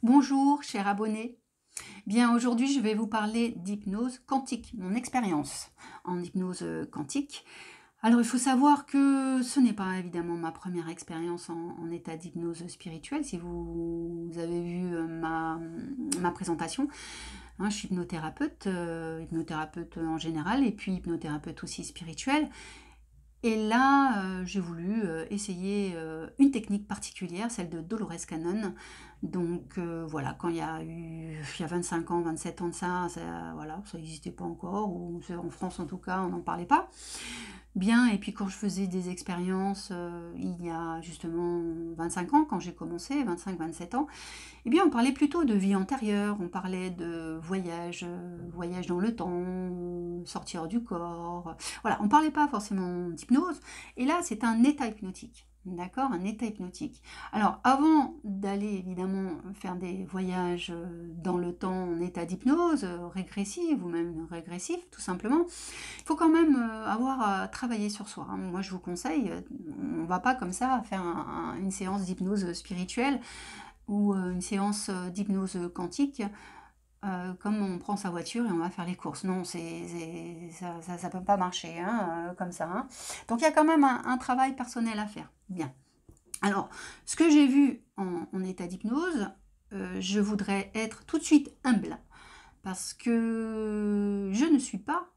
Bonjour, chers abonnés. Bien, aujourd'hui, je vais vous parler d'hypnose quantique, mon expérience en hypnose quantique. Alors, il faut savoir que ce n'est pas évidemment ma première expérience en état d'hypnose spirituelle. Si vous avez vu ma présentation, hein, je suis hypnothérapeute, hypnothérapeute en général, et puis hypnothérapeute aussi spirituelle. Et là, j'ai voulu essayer une technique particulière, celle de Dolores Cannon. Donc voilà, quand il y a 25 ans, 27 ans de ça, voilà, ça n'existait pas encore, ou en France en tout cas, on n'en parlait pas. Bien, et puis quand je faisais des expériences il y a justement 25 ans, quand j'ai commencé, 25-27 ans, eh bien on parlait plutôt de vie antérieure, on parlait de voyage, voyage dans le temps, sortir du corps, voilà, on parlait pas forcément d'hypnose, et là c'est un état hypnotique. D'accord, un état hypnotique. Alors, avant d'aller évidemment faire des voyages dans le temps en état d'hypnose, régressive ou même régressif, tout simplement, il faut quand même avoir travaillé sur soi. Hein. Moi, je vous conseille, on ne va pas comme ça faire une séance d'hypnose spirituelle ou une séance d'hypnose quantique comme on prend sa voiture et on va faire les courses. Non, ça ne peut pas marcher hein, comme ça. Hein. Donc, il y a quand même un travail personnel à faire. Bien. Alors, ce que j'ai vu en état d'hypnose, je voudrais être tout de suite humble parce que je ne suis pas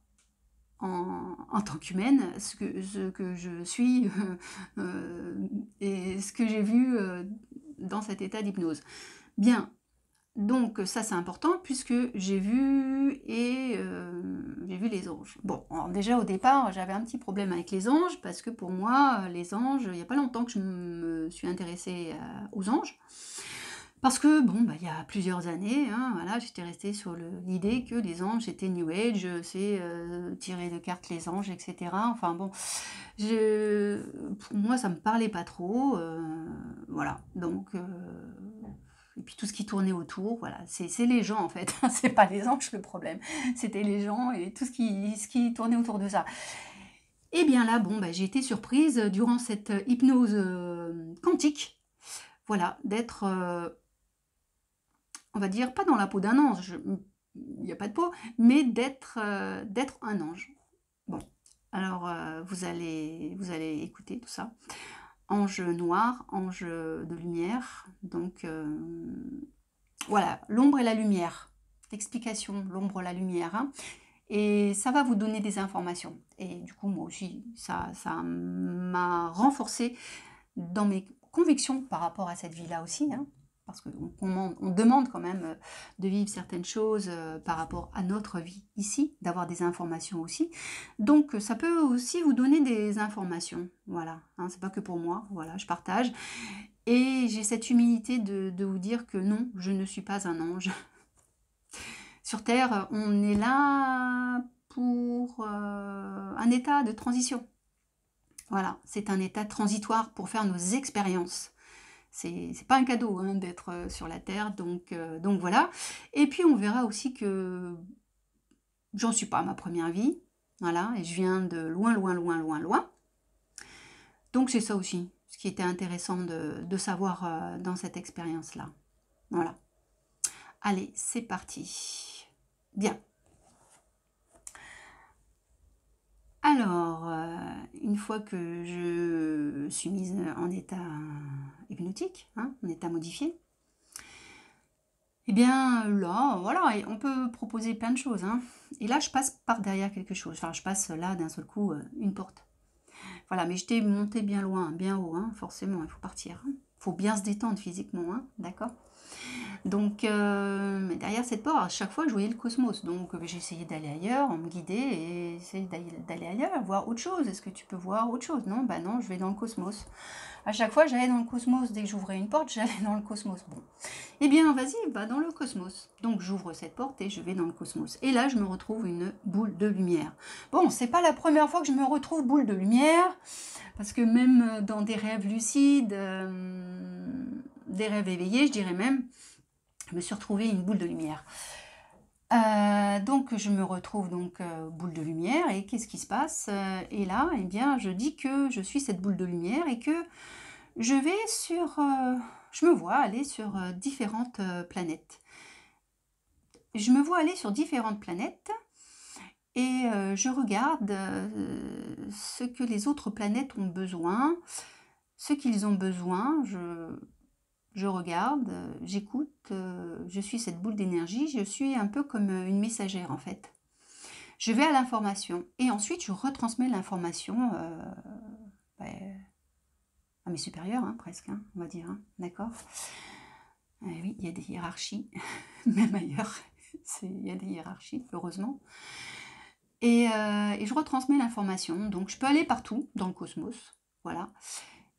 en tant qu'humaine, ce que je suis et ce que j'ai vu dans cet état d'hypnose. Bien, donc ça c'est important puisque j'ai vu les anges. Bon, alors déjà au départ j'avais un petit problème avec les anges parce que pour moi les anges, il n'y a pas longtemps que je me suis intéressée aux anges. Parce que, bon, bah, il y a plusieurs années, hein, voilà, j'étais restée sur l'idée que les anges, c'était New Age, c'est tirer de cartes les anges, etc. Enfin bon, pour moi, ça me parlait pas trop, voilà, donc... et puis tout ce qui tournait autour, voilà, c'est les gens en fait, c'est pas les anges le problème, c'était les gens et tout ce qui tournait autour de ça. Et bien là, bon, bah, j'ai été surprise durant cette hypnose quantique, voilà, d'être... on va dire, pas dans la peau d'un ange, il n'y a pas de peau, mais d'être un ange. Bon, alors vous allez écouter tout ça. Ange noir, ange de lumière, donc voilà, l'ombre et la lumière. Explication, l'ombre, la lumière. Hein. Et ça va vous donner des informations. Et du coup, moi aussi, ça m'a renforcé dans mes convictions par rapport à cette vie-là aussi. Hein. Parce qu'on demande quand même de vivre certaines choses par rapport à notre vie ici, d'avoir des informations aussi. Donc ça peut aussi vous donner des informations, voilà, hein, c'est pas que pour moi, voilà, je partage. Et j'ai cette humilité de vous dire que non, je ne suis pas un ange. Sur Terre, on est là pour un état de transition. Voilà, c'est un état transitoire pour faire nos expériences. C'est pas un cadeau hein, d'être sur la Terre, donc voilà. Et puis on verra aussi que j'en suis pas à ma première vie, voilà, et je viens de loin, loin, loin, loin, loin. Donc c'est ça aussi, ce qui était intéressant de savoir dans cette expérience-là. Voilà. Allez, c'est parti. Bien. Alors, une fois que je suis mise en état hypnotique, hein, en état modifié, eh bien là, voilà, on peut proposer plein de choses. Hein. Et là, je passe par derrière quelque chose. Enfin, je passe là d'un seul coup une porte. Voilà, mais j'étais montée bien loin, bien haut, hein, forcément, il faut partir. Il faut bien se détendre physiquement, hein, d'accord? Donc, mais derrière cette porte, à chaque fois, je voyais le cosmos. Donc, j'essayais d'aller ailleurs, on me guidait et essayer d'aller ailleurs, voir autre chose. Est-ce que tu peux voir autre chose? Non, bah non, je vais dans le cosmos. À chaque fois, j'allais dans le cosmos. Dès que j'ouvrais une porte, j'allais dans le cosmos. Bon, eh bien, vas-y, va dans le cosmos. Donc, j'ouvre cette porte et je vais dans le cosmos. Et là, je me retrouve une boule de lumière. Bon, c'est pas la première fois que je me retrouve boule de lumière, parce que même dans des rêves lucides, des rêves éveillés, je dirais même, je me suis retrouvée une boule de lumière. Donc je me retrouve donc boule de lumière et qu'est-ce qui se passe? Et là, eh bien, je dis que je suis cette boule de lumière et que je vais sur... je me vois aller sur différentes planètes. Je me vois aller sur différentes planètes et je regarde ce que les autres planètes ont besoin, ce qu'ils ont besoin. Je regarde, j'écoute, je suis cette boule d'énergie, je suis un peu comme une messagère en fait. Je vais à l'information et ensuite je retransmets l'information à mes supérieurs, hein, presque, hein, on va dire, hein, d'accord. Oui, il y a des hiérarchies, même ailleurs, il y a des hiérarchies, heureusement. Et je retransmets l'information, donc je peux aller partout dans le cosmos, voilà.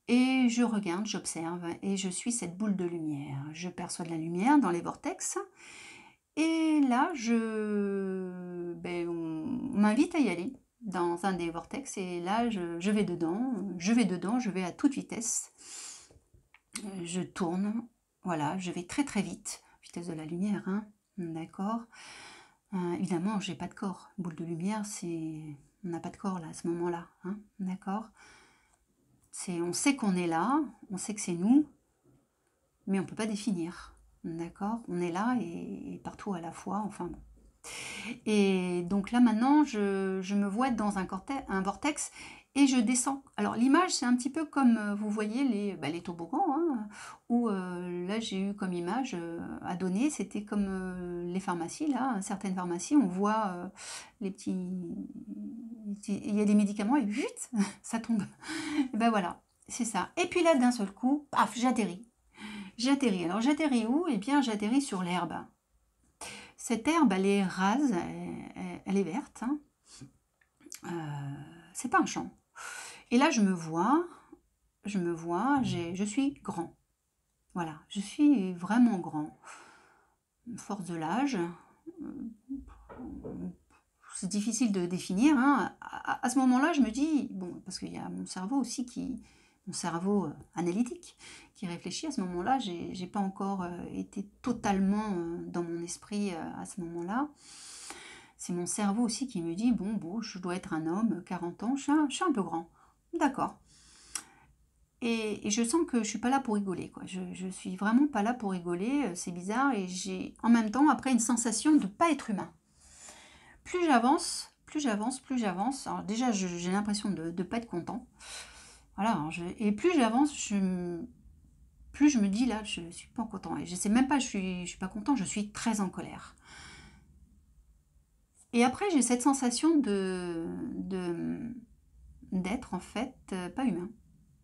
Et je regarde, j'observe, et je suis cette boule de lumière. Je perçois de la lumière dans les vortex, et là, on m'invite à y aller dans un des vortex, et là, je vais dedans, je vais à toute vitesse. Je tourne, voilà, je vais très très vite, vitesse de la lumière, hein, d'accord. Évidemment, j'ai pas de corps. Boule de lumière, on n'a pas de corps là, à ce moment-là, hein, d'accord. On sait qu'on est là, on sait que c'est nous, mais on ne peut pas définir, d'accord. On est là et partout à la fois, enfin bon. Et donc là maintenant, je me vois être dans un vortex et je descends. Alors l'image, c'est un petit peu comme, vous voyez, les toboggans, hein, où là j'ai eu comme image à donner, c'était comme les pharmacies, là, certaines pharmacies, on voit les il y a des médicaments et vite, ça tombe. Et ben voilà, c'est ça. Et puis là, d'un seul coup, paf, j'atterris. J'atterris. Alors j'atterris où? Eh bien, j'atterris sur l'herbe. Cette herbe, elle est rase, elle est verte. Hein. C'est pas un champ. Et là, je me vois, je suis grand. Voilà, je suis vraiment grand. Force de l'âge, c'est difficile de définir. Hein. À ce moment-là, je me dis, bon, parce qu'il y a mon cerveau aussi mon cerveau analytique qui réfléchit. À ce moment-là, j'ai pas encore été totalement dans mon esprit à ce moment-là. C'est mon cerveau aussi qui me dit, bon, je dois être un homme, 40 ans, je suis un peu grand. D'accord. Et je sens que je suis pas là pour rigoler, quoi. Je suis vraiment pas là pour rigoler, c'est bizarre, et j'ai en même temps après une sensation de pas être humain. Plus j'avance, alors déjà j'ai l'impression de ne pas être content. Voilà, et plus j'avance, plus je me dis là, je suis pas content. Et je sais même pas, je suis pas content, je suis très en colère. Et après j'ai cette sensation d'être en fait pas humain.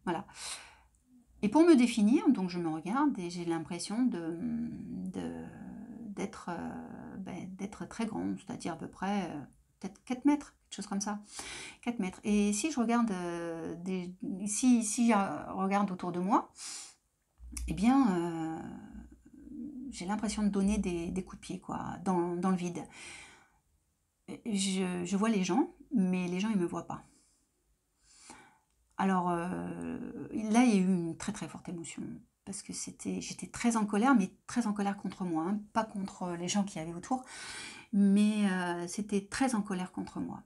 Voilà. Et pour me définir, donc je me regarde et j'ai l'impression d'être très grande, c'est-à-dire à peu près peut-être 4 mètres, quelque chose comme ça. 4 mètres. Et si je regarde, si je regarde autour de moi, eh bien, j'ai l'impression de donner des coups de pied, quoi, dans le vide. Je vois les gens, mais les gens, ils ne me voient pas. Alors là, il y a eu une très très forte émotion, parce que j'étais très en colère, mais très en colère contre moi, hein, pas contre les gens qui avaient autour, mais c'était très en colère contre moi.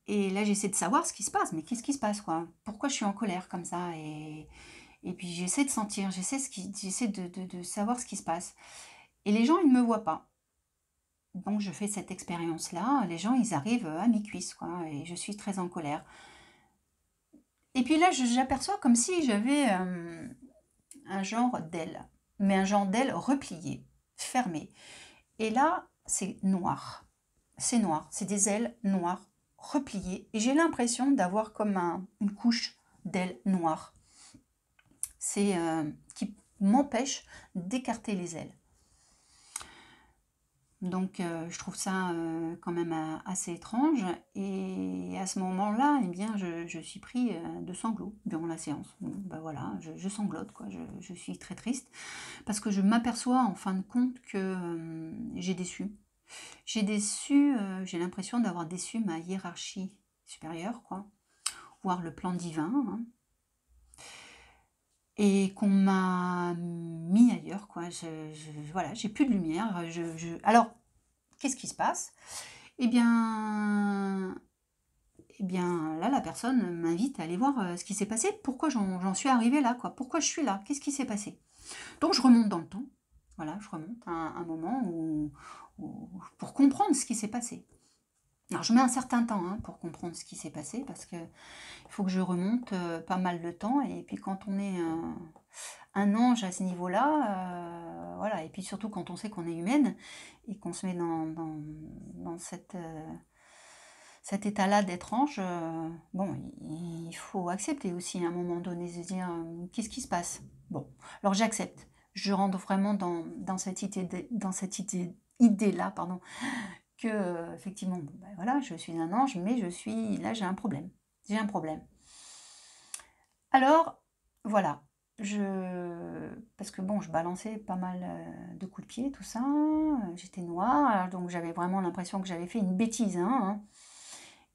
Et là, j'essaie de savoir ce qui se passe, mais qu'est-ce qui se passe, quoi? Pourquoi je suis en colère comme ça? Et puis j'essaie de sentir, j'essaie de savoir ce qui se passe. Et les gens, ils ne me voient pas. Donc je fais cette expérience-là, les gens, ils arrivent à mes cuisses, quoi, et je suis très en colère. Et puis là, j'aperçois comme si j'avais un genre d'aile, mais un genre d'aile replié, fermé. Et là, c'est noir. C'est noir, c'est des ailes noires, repliées. Et j'ai l'impression d'avoir comme une couche d'ailes noires. C'est qui m'empêche d'écarter les ailes. Donc je trouve ça quand même assez étrange, et à ce moment-là, eh bien, je suis pris de sanglots durant la séance. Bon, ben voilà, je sanglote, quoi. Je suis très triste parce que je m'aperçois en fin de compte que j'ai déçu. J'ai l'impression d'avoir déçu ma hiérarchie supérieure, quoi, voire le plan divin, hein, et qu'on m'a mis ailleurs, quoi. Voilà, j'ai plus de lumière. Alors, qu'est-ce qui se passe? Eh bien, eh bien là, la personne m'invite à aller voir ce qui s'est passé, pourquoi j'en suis arrivée là, quoi, pourquoi je suis là, qu'est-ce qui s'est passé. Donc je remonte dans le temps, voilà, je remonte à un moment pour comprendre ce qui s'est passé. Alors je mets un certain temps pour comprendre ce qui s'est passé, parce que il faut que je remonte pas mal de temps, et puis quand on est un ange à ce niveau-là, voilà, et puis surtout quand on sait qu'on est humaine, et qu'on se met dans cet état-là d'être ange, bon, il faut accepter aussi à un moment donné, se dire qu'est-ce qui se passe. Bon, alors j'accepte, je rentre vraiment dans cette idée-là, pardon, que effectivement, bon, ben voilà, je suis un ange, mais là, j'ai un problème. J'ai un problème. Alors, voilà, parce que bon, je balançais pas mal de coups de pied, tout ça, j'étais noire, donc j'avais vraiment l'impression que j'avais fait une bêtise,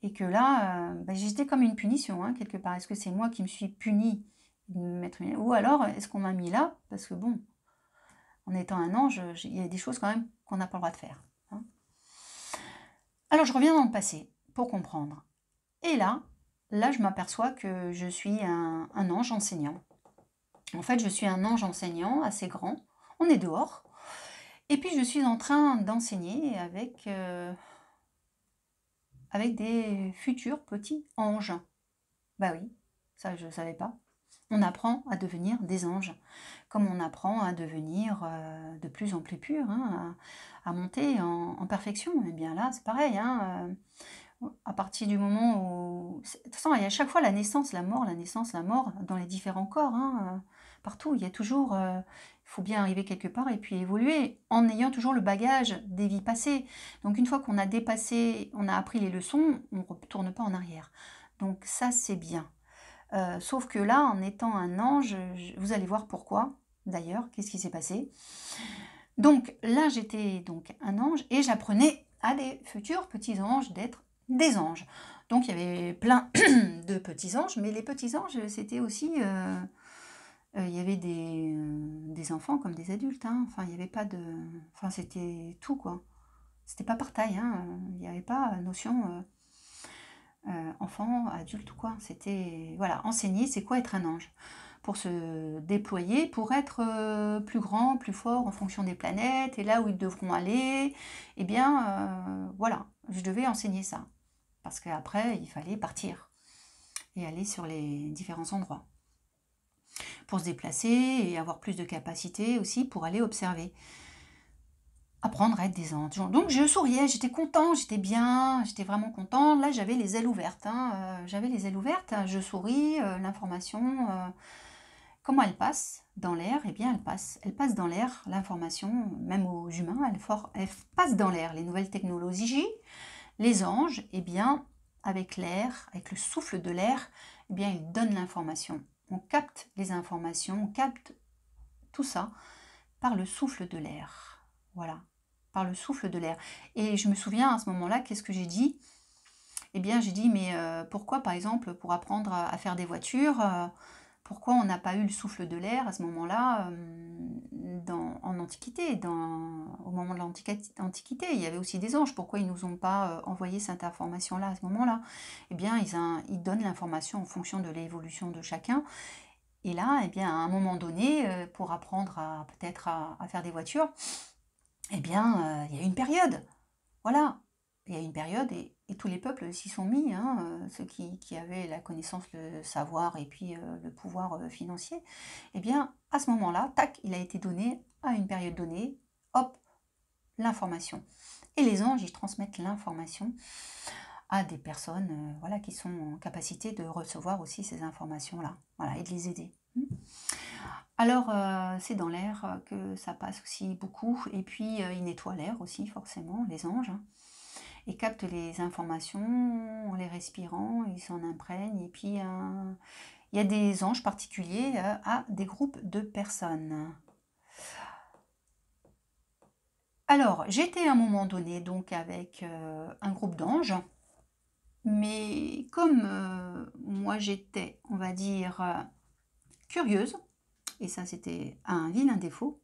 et que là, ben, j'étais comme une punition, quelque part. Est-ce que c'est moi qui me suis punie de me mettre ou alors est-ce qu'on m'a mis là? Parce que bon, en étant un ange, il y a des choses quand même qu'on n'a pas le droit de faire. Alors je reviens dans le passé pour comprendre. Et là, je m'aperçois que je suis un ange enseignant. En fait, je suis un ange enseignant assez grand. On est dehors. Et puis, je suis en train d'enseigner avec des futurs petits anges. Bah oui, ça, je ne savais pas. On apprend à devenir des anges, comme on apprend à devenir de plus en plus pur, à monter en perfection. Et bien là, c'est pareil, à partir du moment où... De toute façon, il y a à chaque fois la naissance, la mort, dans les différents corps, partout. Il y a toujours... Il faut bien arriver quelque part et puis évoluer en ayant toujours le bagage des vies passées. Donc une fois qu'on a dépassé, on a appris les leçons, on ne retourne pas en arrière. Donc ça, c'est bien. Sauf que là, en étant un ange, vous allez voir pourquoi, d'ailleurs, qu'est-ce qui s'est passé. Donc là, j'étais donc un ange et j'apprenais à des futurs petits anges d'être des anges. Donc il y avait plein de petits anges, mais les petits anges, c'était aussi... il y avait des enfants comme des adultes, Enfin, il n'y avait pas de... Enfin, c'était tout, quoi. C'était pas par taille, Il n'y avait pas notion enfant, adulte ou quoi. C'était... Voilà, enseigner, c'est quoi être un ange? Pour se déployer, pour être plus grand, plus fort en fonction des planètes, et là où ils devront aller, eh bien, voilà, je devais enseigner ça. Parce qu'après, il fallait partir et aller sur les différents endroits. Pour se déplacer et avoir plus de capacité aussi pour aller observer. Apprendre à être des anges. Donc je souriais, j'étais content, j'étais bien, j'étais vraiment content. Là, j'avais les ailes ouvertes. J'avais les ailes ouvertes, je souris, l'information... Comment elle passe dans l'air? Eh bien, elle passe dans l'air, l'information, même aux humains, elle passe dans l'air. Les nouvelles technologies, les anges, eh bien, avec l'air, avec le souffle de l'air, eh bien, ils donnent l'information. On capte les informations, on capte tout ça par le souffle de l'air. Voilà, par le souffle de l'air. Et je me souviens à ce moment-là, qu'est-ce que j'ai dit? Eh bien, j'ai dit, mais pourquoi, par exemple, pour apprendre à faire des voitures, pourquoi on n'a pas eu le souffle de l'air à ce moment-là, en Antiquité, au moment de l'Antiquité, il y avait aussi des anges. Pourquoi ils ne nous ont pas envoyé cette information-là à ce moment-là? Eh bien, ils donnent l'information en fonction de l'évolution de chacun. Et là, eh bien, à un moment donné, pour apprendre peut-être à faire des voitures, eh bien, il y a une période. Voilà, il y a une période et tous les peuples s'y sont mis, ceux qui avaient la connaissance, le savoir et puis le pouvoir financier. Eh bien, à ce moment-là, tac, il a été donné à une période donnée, hop, l'information. Et les anges, ils transmettent l'information à des personnes voilà, qui sont en capacité de recevoir aussi ces informations-là, voilà, et de les aider. Alors, c'est dans l'air que ça passe aussi beaucoup, et puis ils nettoient l'air aussi, forcément, les anges, et captent les informations en les respirant, ils s'en imprègnent, et puis il y a des anges particuliers à des groupes de personnes. Alors, j'étais à un moment donné donc avec un groupe d'anges, mais comme moi j'étais, on va dire, curieuse, et ça c'était un vilain défaut,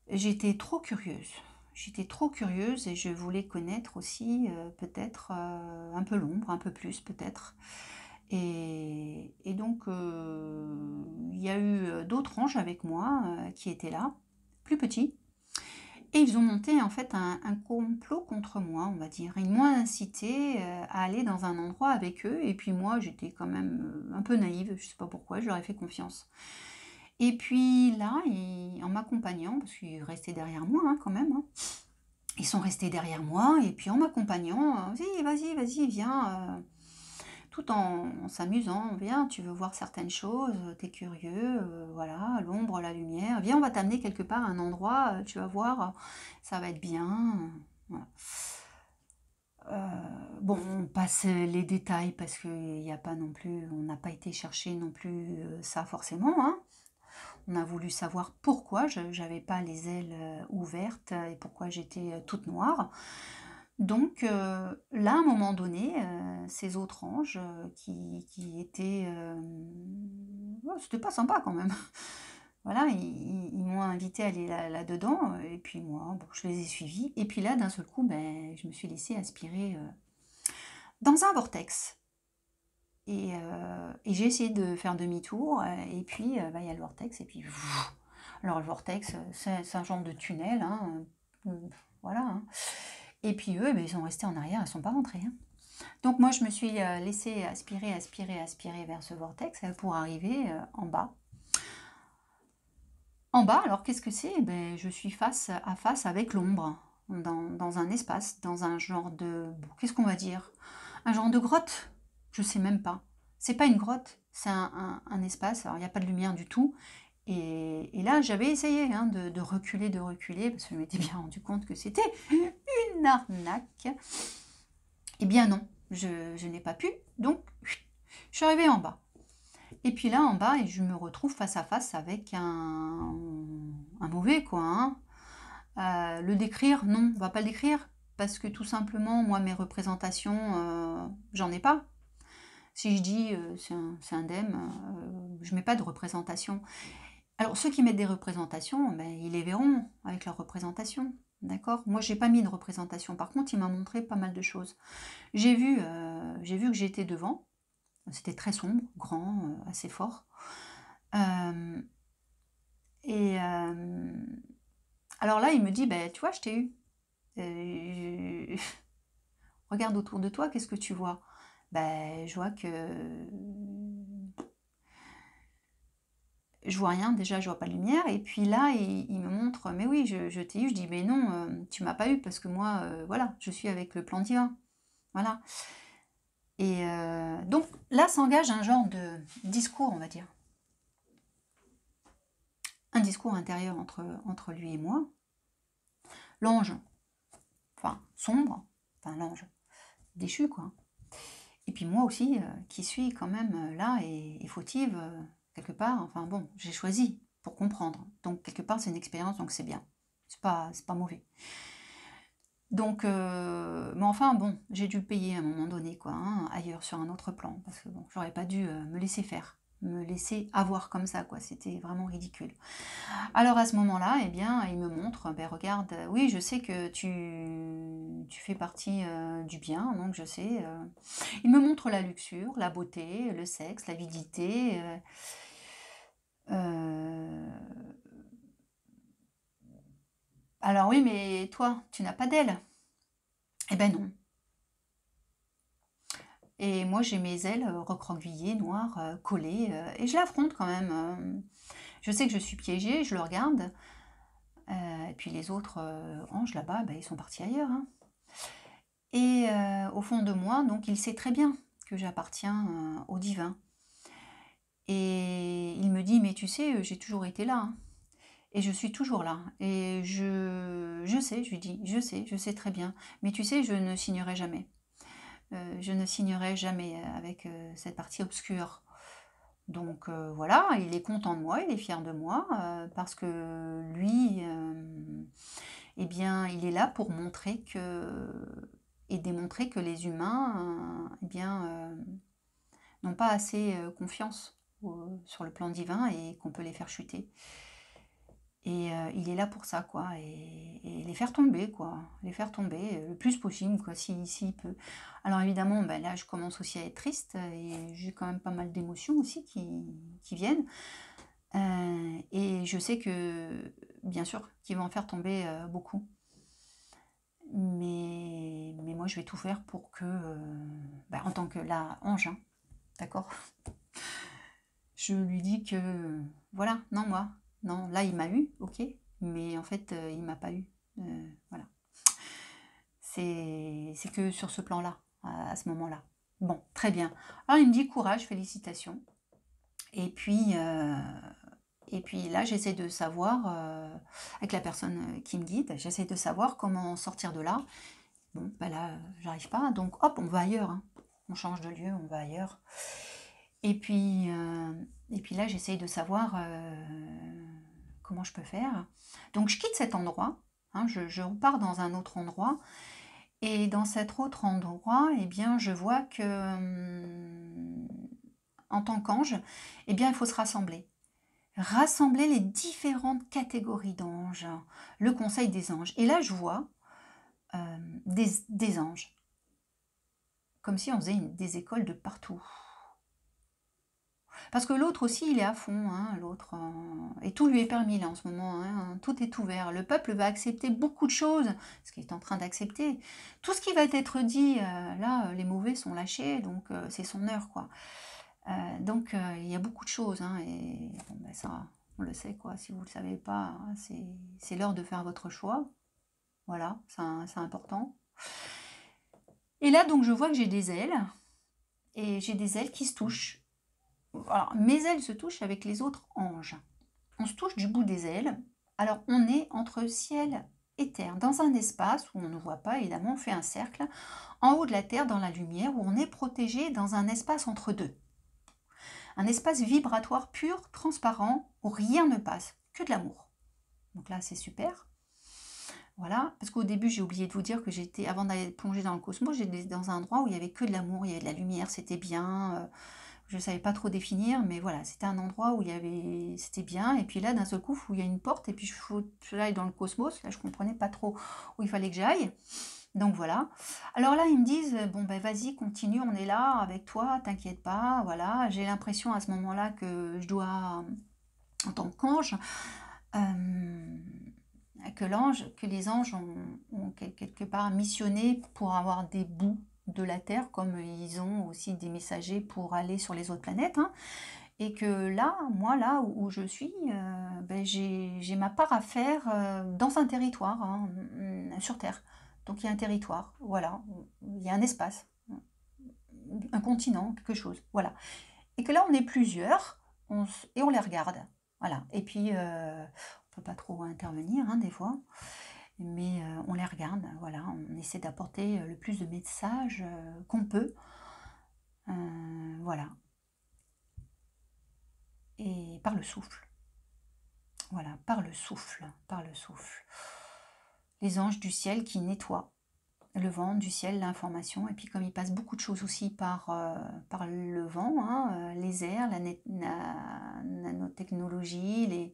j'étais trop curieuse. j'étais trop curieuse et je voulais connaître aussi peut-être un peu l'ombre, un peu plus peut-être. Et donc, il y a eu d'autres anges avec moi qui étaient là, plus petits. Et ils ont monté en fait un complot contre moi, on va dire. Ils m'ont incité à aller dans un endroit avec eux. Et puis moi, j'étais quand même un peu naïve, je sais pas pourquoi, je leur ai fait confiance. Et puis là, en m'accompagnant, parce qu'ils restaient derrière moi hein, quand même, hein, ils sont restés derrière moi, et puis en m'accompagnant, vas-y, vas-y, vas-y, viens, tout en s'amusant, viens, tu veux voir certaines choses, t'es curieux, voilà, l'ombre, la lumière, viens, on va t'amener quelque part à un endroit, tu vas voir, ça va être bien. Voilà. Bon, on passe les détails parce qu'il n'y a pas non plus, on n'a pas été chercher non plus ça forcément, hein. On a voulu savoir pourquoi je n'avais pas les ailes ouvertes et pourquoi j'étais toute noire. Donc là, à un moment donné, ces autres anges qui étaient... ouais, c'était pas sympa quand même. Voilà, ils m'ont invité à aller là-dedans, et puis moi, bon, je les ai suivis. Et puis là, d'un seul coup, ben, je me suis laissée aspirer dans un vortex. Et j'ai essayé de faire demi-tour, et puis bah, il y a le vortex, et puis... Alors le vortex, c'est un genre de tunnel, hein, voilà. Hein. Et puis eux, ben, ils sont restés en arrière, ils ne sont pas rentrés. Hein. Donc moi, je me suis laissée aspirer, aspirer, aspirer vers ce vortex pour arriver en bas. En bas, alors qu'est-ce que c'est? Ben, je suis face à face avec l'ombre, dans un espace, dans un genre de... Qu'est-ce qu'on va dire? Un genre de grotte? Je sais même pas. C'est pas une grotte, c'est un espace, alors il n'y a pas de lumière du tout. Et là, j'avais essayé hein, de reculer, parce que je m'étais bien rendu compte que c'était une arnaque. Eh bien non, je n'ai pas pu, donc je suis arrivée en bas. Et puis là, en bas, et je me retrouve face à face avec un mauvais, quoi. Hein. Le décrire, non, on va pas le décrire, parce que tout simplement, moi, mes représentations, j'en ai pas. Si je dis c'est un dème, je mets pas de représentation. Alors, ceux qui mettent des représentations, ben, ils les verront avec leur représentation. D'accord? Moi, j'ai pas mis de représentation. Par contre, il m'a montré pas mal de choses. J'ai vu que j'étais devant. C'était très sombre, grand, assez fort. Euh, et alors là, il me dit, ben, tu vois, je t'ai eu. Regarde autour de toi, qu'est-ce que tu vois? Ben, je vois que je vois rien, déjà je vois pas de lumière, et puis là il me montre, mais oui je t'ai eu, je dis mais non, tu m'as pas eu parce que moi, voilà, je suis avec le plan divin, voilà. Et donc là s'engage un genre de discours, on va dire, un discours intérieur entre lui et moi. L'ange, enfin sombre, enfin l'ange déchu quoi. Et puis moi aussi, qui suis quand même là et fautive, quelque part, enfin bon, j'ai choisi pour comprendre. Donc quelque part c'est une expérience, donc c'est bien. C'est pas mauvais. Donc, mais enfin bon, j'ai dû le payer à un moment donné, quoi, hein, ailleurs, sur un autre plan, parce que bon, j'aurais pas dû me laisser faire, me laisser avoir comme ça, quoi, c'était vraiment ridicule. Alors à ce moment-là, eh bien, il me montre, ben regarde, oui, je sais que tu fais partie du bien, donc je sais. Il me montre la luxure, la beauté, le sexe, l'avidité. Euh, Alors oui, mais toi, tu n'as pas d'aile. Eh ben non. Et moi, j'ai mes ailes recroquevillées, noires, collées, et je l'affronte quand même. Je sais que je suis piégée, je le regarde. Et puis les autres anges là-bas, ben, ils sont partis ailleurs. Hein. Et au fond de moi, donc il sait très bien que j'appartiens au divin. Et il me dit, mais tu sais, j'ai toujours été là. Hein. Et je suis toujours là. Et je sais, je lui dis, je sais très bien. Mais tu sais, je ne signerai jamais. Je ne signerai jamais avec cette partie obscure. Donc voilà, il est content de moi, il est fier de moi, parce que lui, eh bien, il est là pour montrer que et démontrer que les humains, eh bien, n'ont pas assez confiance sur le plan divin et qu'on peut les faire chuter. Et il est là pour ça, quoi, et les faire tomber, quoi, les faire tomber le plus possible, quoi, s'il peut. Alors évidemment, ben là, je commence aussi à être triste et j'ai quand même pas mal d'émotions aussi qui viennent. Et je sais que, bien sûr, qu'ils vont en faire tomber beaucoup. Mais moi, je vais tout faire pour que, ben, en tant que la ange, hein, d'accord? Je lui dis que, voilà, non, moi, non, là, il m'a eu, ok, mais en fait, il m'a pas eu. Voilà. C'est que sur ce plan-là, à ce moment-là. Bon, très bien. Alors, il me dit courage, félicitations. Et puis, là, j'essaie de savoir, avec la personne qui me guide, j'essaie de savoir comment sortir de là. Bon, ben là, j'arrive pas, donc hop, on va ailleurs, hein. On change de lieu, on va ailleurs. Et puis là, j'essaye de savoir comment je peux faire. Donc, je quitte cet endroit, hein, je repars dans un autre endroit. Et dans cet autre endroit, eh bien, je vois que, en tant qu'ange, eh bien, il faut se rassembler. Rassembler les différentes catégories d'anges, le conseil des anges. Et là, je vois des anges, comme si on faisait des écoles de partout. Parce que l'autre aussi, il est à fond, hein, l'autre. Et tout lui est permis, là, en ce moment. Hein, tout est ouvert. Le peuple va accepter beaucoup de choses, ce qu'il est en train d'accepter. Tout ce qui va être dit, là, les mauvais sont lâchés, donc c'est son heure, quoi. Donc, il y a beaucoup de choses, hein, et bon, ben, ça, on le sait, quoi. Si vous ne le savez pas, hein, c'est l'heure de faire votre choix. Voilà, c'est important. Et là, donc, je vois que j'ai des ailes, et j'ai des ailes qui se touchent. Alors, mes ailes se touchent avec les autres anges. On se touche du bout des ailes. Alors, on est entre ciel et terre, dans un espace où on ne voit pas, évidemment, on fait un cercle, en haut de la terre, dans la lumière, où on est protégé dans un espace entre deux. Un espace vibratoire pur, transparent, où rien ne passe, que de l'amour. Donc là, c'est super. Voilà, parce qu'au début, j'ai oublié de vous dire que j'étais, avant d'aller plonger dans le cosmos, j'étais dans un endroit où il n'y avait que de l'amour, il y avait de la lumière, c'était bien. Je ne savais pas trop définir, mais voilà, c'était un endroit où il y avait, c'était bien. Et puis là, d'un seul coup, où il y a une porte, et puis je j'aille dans le cosmos. Là, je comprenais pas trop où il fallait que j'aille. Donc voilà. Alors là, ils me disent, bon ben vas-y, continue, on est là avec toi, t'inquiète pas. Voilà, j'ai l'impression à ce moment-là que je dois, en tant qu'ange, que les anges ont quelque part missionné pour avoir des bouts de la Terre, comme ils ont aussi des messagers pour aller sur les autres planètes, hein. Et que là, moi, là où je suis, ben, j'ai ma part à faire dans un territoire, hein, sur Terre. Donc il y a un territoire, voilà, il y a un espace, un continent, quelque chose, voilà. Et que là, on est plusieurs, et on les regarde, voilà. Et puis, on peut pas trop intervenir, hein, des fois, mais on les regarde, voilà. On essaie d'apporter le plus de messages qu'on peut, voilà. Et par le souffle. Voilà, par le souffle, par le souffle. Les anges du ciel qui nettoient le vent du ciel, l'information, et puis comme il passe beaucoup de choses aussi par le vent, hein, les airs, la nanotechnologie,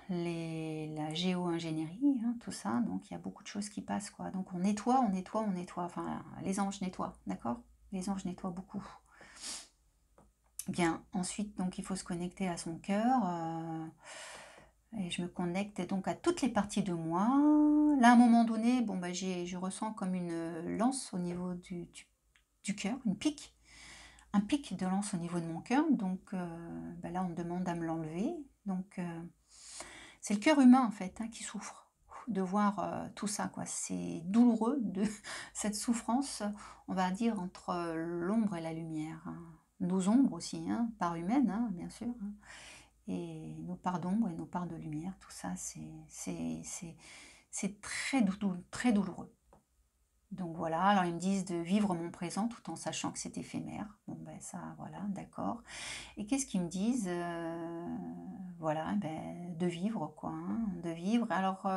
la géo-ingénierie, hein, tout ça, donc il y a beaucoup de choses qui passent, quoi. Donc on nettoie, enfin les anges nettoient, d'accord? Les anges nettoient beaucoup. Bien, ensuite, donc il faut se connecter à son cœur, et je me connecte donc à toutes les parties de moi. Là, à un moment donné, bon, bah, je ressens comme une lance au niveau du cœur, une pique, un pic de lance au niveau de mon cœur. Donc bah, là, on me demande à me l'enlever. Donc c'est le cœur humain en fait, hein, qui souffre de voir tout ça, quoi. C'est douloureux de cette souffrance, on va dire, entre l'ombre et la lumière, hein. Nos ombres aussi, hein, part humaine, hein, bien sûr, hein. Et nos parts d'ombre et nos parts de lumière, tout ça, c'est très douloureux. Donc voilà, alors ils me disent de vivre mon présent tout en sachant que c'est éphémère. Bon ben ça, voilà, d'accord. Et qu'est-ce qu'ils me disent voilà, ben, de vivre, quoi, hein, de vivre. Alors,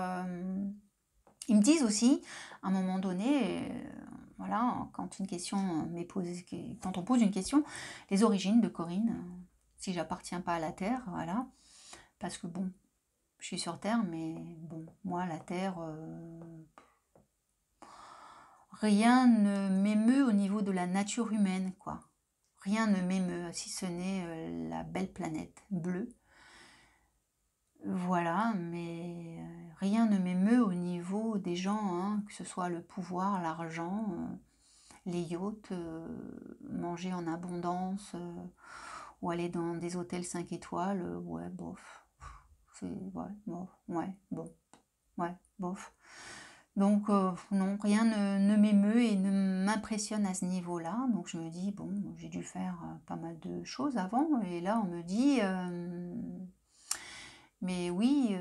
ils me disent aussi, à un moment donné, voilà, quand une question m'est posée, quand on pose une question, les origines de Corinne, si j'appartiens pas à la Terre, voilà. parce que bon, je suis sur Terre, mais bon, moi, la Terre, rien ne m'émeut au niveau de la nature humaine, quoi. Rien ne m'émeut, si ce n'est la belle planète bleue. Voilà, mais rien ne m'émeut au niveau des gens, hein, que ce soit le pouvoir, l'argent, les yachts, manger en abondance, ou aller dans des hôtels 5 étoiles, ouais, bof. Ouais, bof, ouais, bon, ouais, bof. Donc, non, rien ne m'émeut et ne m'impressionne à ce niveau-là. Donc, je me dis, bon, j'ai dû faire pas mal de choses avant. Et là, on me dit, mais oui,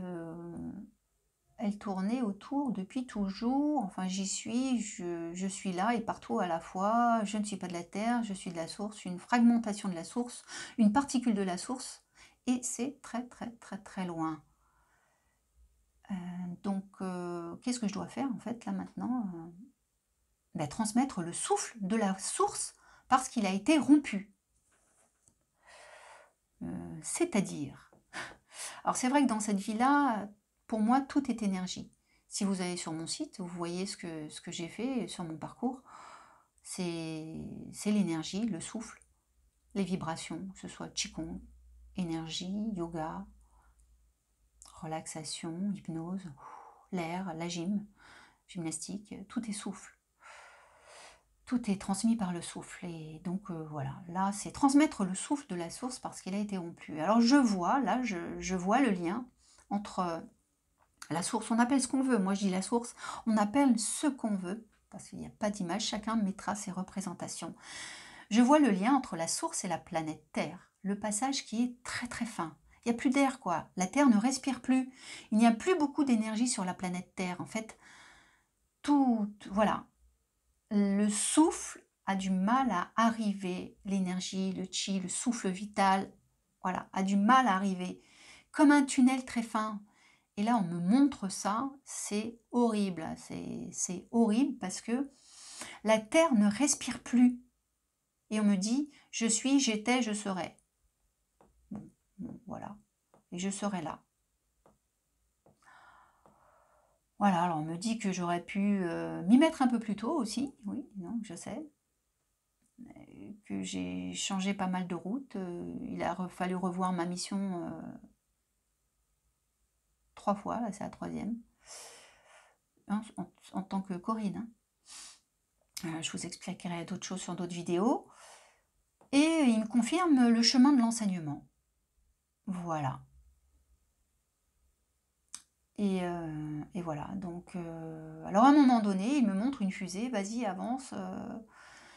elle tournait autour depuis toujours. Enfin, j'y suis, je suis là et partout à la fois. Je ne suis pas de la Terre, je suis de la source, une fragmentation de la source, une particule de la source. Et c'est très, très, très, très loin. Donc, qu'est-ce que je dois faire en fait là maintenant? Ben, transmettre le souffle de la source parce qu'il a été rompu. C'est-à-dire, alors c'est vrai que dans cette vie-là, pour moi, tout est énergie. Si vous allez sur mon site, vous voyez ce que j'ai fait sur mon parcours. C'est l'énergie, le souffle, les vibrations, que ce soit Qigong, énergie, yoga, relaxation, hypnose, l'air, la gymnastique, tout est souffle. Tout est transmis par le souffle. Et donc voilà, là c'est transmettre le souffle de la source parce qu'il a été rompu. Alors je vois, là je vois le lien entre la source, on appelle ce qu'on veut, moi je dis la source, on appelle ce qu'on veut, parce qu'il n'y a pas d'image, chacun mettra ses représentations. Je vois le lien entre la source et la planète Terre, le passage qui est très très fin. Il n'y a plus d'air quoi, la Terre ne respire plus, il n'y a plus beaucoup d'énergie sur la planète Terre. En fait, tout, voilà, le souffle a du mal à arriver, l'énergie, le chi, le souffle vital, voilà, a du mal à arriver, comme un tunnel très fin. Et là, on me montre ça, c'est horrible, c'est horrible parce que la Terre ne respire plus. Et on me dit, je suis, j'étais, je serai. Bon, voilà, et je serai là. Voilà, alors on me dit que j'aurais pu m'y mettre un peu plus tôt aussi, oui, non, je sais. Que j'ai changé pas mal de routes. Il a fallu revoir ma mission 3 fois, là c'est la 3e, hein, en tant que Corinne. Hein. Je vous expliquerai d'autres choses sur d'autres vidéos. Et il me confirme le chemin de l'enseignement. Voilà. Et voilà, donc, alors à un moment donné, il me montre une fusée, vas-y, avance, il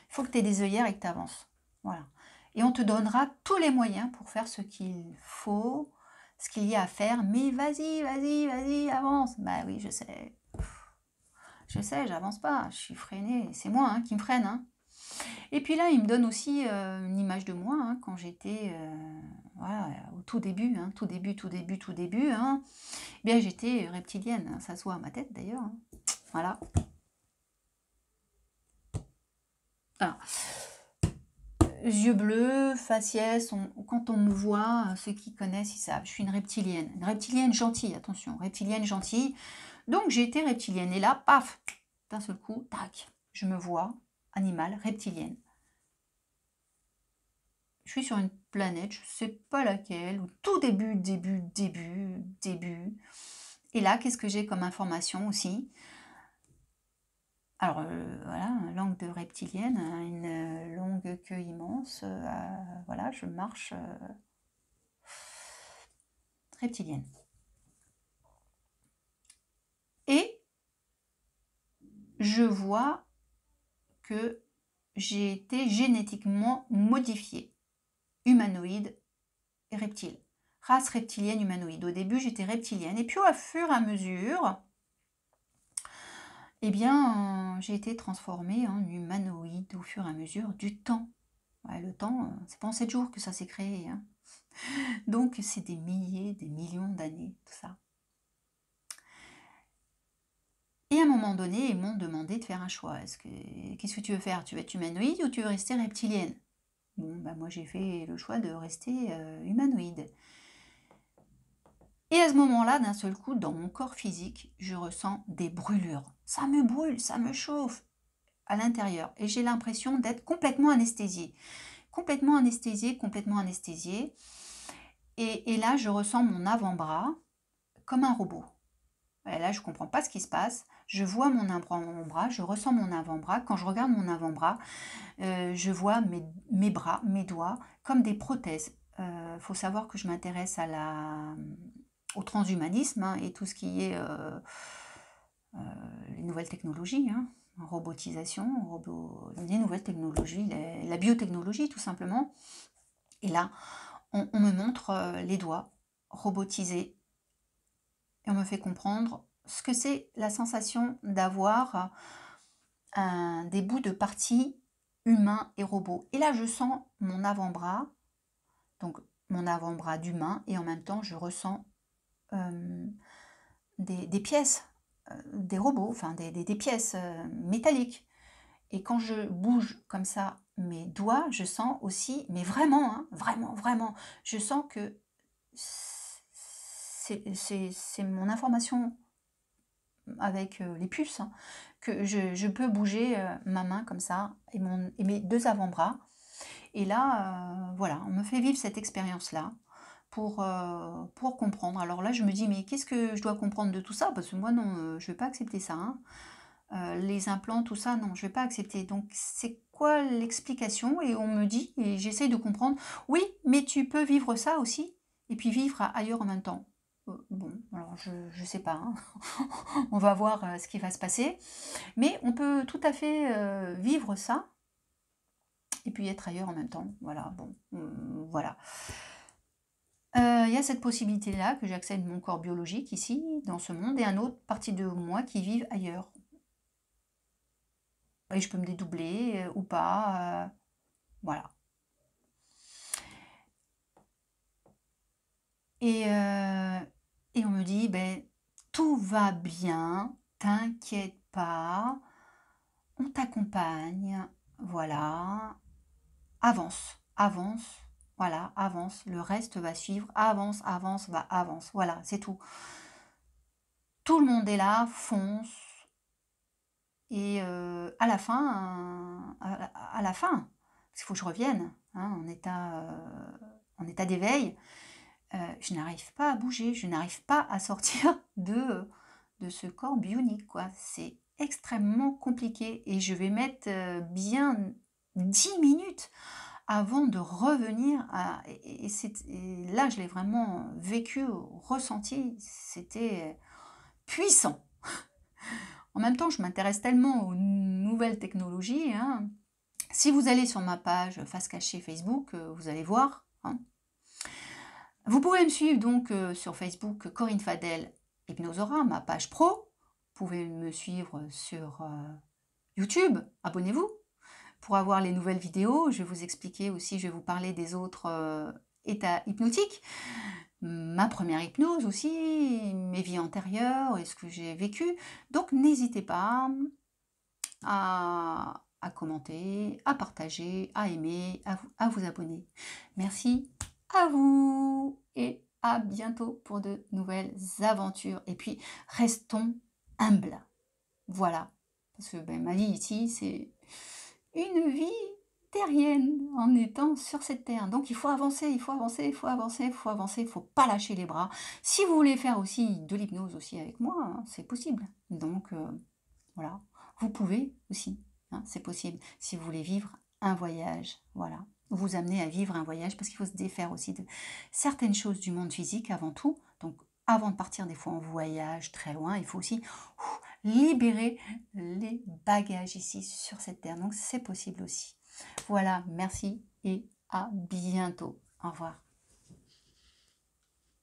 faut que tu aies des œillères et que tu avances. Voilà. Et on te donnera tous les moyens pour faire ce qu'il faut, ce qu'il y a à faire, mais vas-y, vas-y, vas-y, avance. Bah oui, je sais, j'avance pas, je suis freinée, c'est moi hein, qui me freine. Hein. Et puis là, il me donne aussi une image de moi, hein, quand j'étais voilà, au tout début, hein, tout début, hein, eh bien j'étais reptilienne, hein, ça se voit à ma tête d'ailleurs. Hein. Voilà. Alors, yeux bleus, faciès, quand on me voit, ceux qui connaissent, ils savent, je suis une reptilienne gentille, attention, reptilienne gentille. Donc j'ai été reptilienne, et là, paf, d'un seul coup, tac, je me vois, animal, reptilienne. Je suis sur une planète, je ne sais pas laquelle, au tout début. Et là, qu'est-ce que j'ai comme information aussi? Alors, voilà, langue de reptilienne, une longue queue immense, voilà, je marche reptilienne. Et je vois que j'ai été génétiquement modifiée, humanoïde et reptile. Race reptilienne humanoïde. Au début, j'étais reptilienne. Et puis, au fur et à mesure, eh bien, j'ai été transformée en humanoïde au fur et à mesure du temps. Ouais, le temps, c'est pas en 7 jours que ça s'est créé. Hein. Donc, c'est des milliers, des millions d'années, tout ça. Et à un moment donné, ils m'ont demandé de faire un choix. Qu'est-ce que tu veux faire? Tu veux être humanoïde ou tu veux rester reptilienne? Bon, bah moi j'ai fait le choix de rester humanoïde. à ce moment-là, d'un seul coup, dans mon corps physique, je ressens des brûlures. Ça me brûle, ça me chauffe à l'intérieur. Et j'ai l'impression d'être complètement anesthésiée. Complètement anesthésiée, complètement anesthésiée. Et là, je ressens mon avant-bras comme un robot. Et là, je ne comprends pas ce qui se passe. Je vois mon avant-bras, je ressens mon avant-bras. Quand je regarde mon avant-bras, je vois mes bras, mes doigts, comme des prothèses. Faut savoir que je m'intéresse au transhumanisme, hein, et tout ce qui est les nouvelles technologies, hein, robotisation, les nouvelles technologies, la biotechnologie tout simplement. Et là, on me montre les doigts robotisés et on me fait comprendre ce que c'est la sensation d'avoir des bouts de parties humains et robots. Et là, je sens mon avant-bras, donc mon avant-bras d'humain, et en même temps, je ressens des pièces, des robots, enfin des pièces métalliques. Et quand je bouge comme ça mes doigts, je sens aussi, mais vraiment, hein, vraiment, vraiment, je sens que c'est mon information avec les puces, hein, que je peux bouger ma main comme ça et mes deux avant-bras. Et là, voilà, on me fait vivre cette expérience-là pour comprendre. Alors là, je me dis, mais qu'est-ce que je dois comprendre de tout ça? Parce que moi, non, je ne vais pas accepter ça, hein. Les implants, tout ça, non, je ne vais pas accepter. Donc, c'est quoi l'explication? Et on me dit, et j'essaye de comprendre, oui, mais tu peux vivre ça aussi, et puis vivre ailleurs en même temps. Bon, alors je ne sais pas, hein. On va voir ce qui va se passer. Mais on peut tout à fait vivre ça, et puis être ailleurs en même temps. Voilà, bon, voilà. Il y a cette possibilité-là que j'accède mon corps biologique ici, dans ce monde, et un autre partie de moi qui vivent ailleurs. Et je peux me dédoubler ou pas, voilà. Et on me dit, ben, tout va bien, t'inquiète pas, on t'accompagne, voilà, avance, avance, voilà, avance, le reste va suivre, avance, avance, va, avance, voilà, c'est tout. Tout le monde est là, fonce, et à la fin, à la fin, parce qu'il faut que je revienne, hein, en état d'éveil, je n'arrive pas à bouger, je n'arrive pas à sortir de ce corps bionique, quoi. C'est extrêmement compliqué et je vais mettre bien 10 minutes avant de revenir et là, je l'ai vraiment vécu, ressenti, c'était puissant. En même temps, je m'intéresse tellement aux nouvelles technologies, hein. Si vous allez sur ma page Face Cachée Facebook, vous allez voir, hein. Vous pouvez me suivre donc sur Facebook Corinne Fadel Hypnosora, ma page pro. Vous pouvez me suivre sur YouTube, abonnez-vous pour avoir les nouvelles vidéos. Je vais vous expliquer aussi, je vais vous parler des autres états hypnotiques. Ma première hypnose aussi, mes vies antérieures et ce que j'ai vécu. Donc n'hésitez pas à commenter, à partager, à aimer, à vous abonner. Merci à vous et à bientôt pour de nouvelles aventures. Et puis, restons humbles. Voilà. Parce que ben, ma vie ici, c'est une vie terrienne en étant sur cette terre. Donc, il faut avancer, il faut avancer, il faut avancer, il faut avancer, il ne faut pas lâcher les bras. Si vous voulez faire aussi de l'hypnose aussi avec moi, hein, c'est possible. Donc, voilà. Vous pouvez aussi, hein, c'est possible. Si vous voulez vivre un voyage, voilà. Vous amener à vivre un voyage parce qu'il faut se défaire aussi de certaines choses du monde physique avant tout. Donc, avant de partir des fois en voyage très loin, il faut aussi libérer les bagages ici sur cette terre. Donc, c'est possible aussi. Voilà, merci et à bientôt. Au revoir.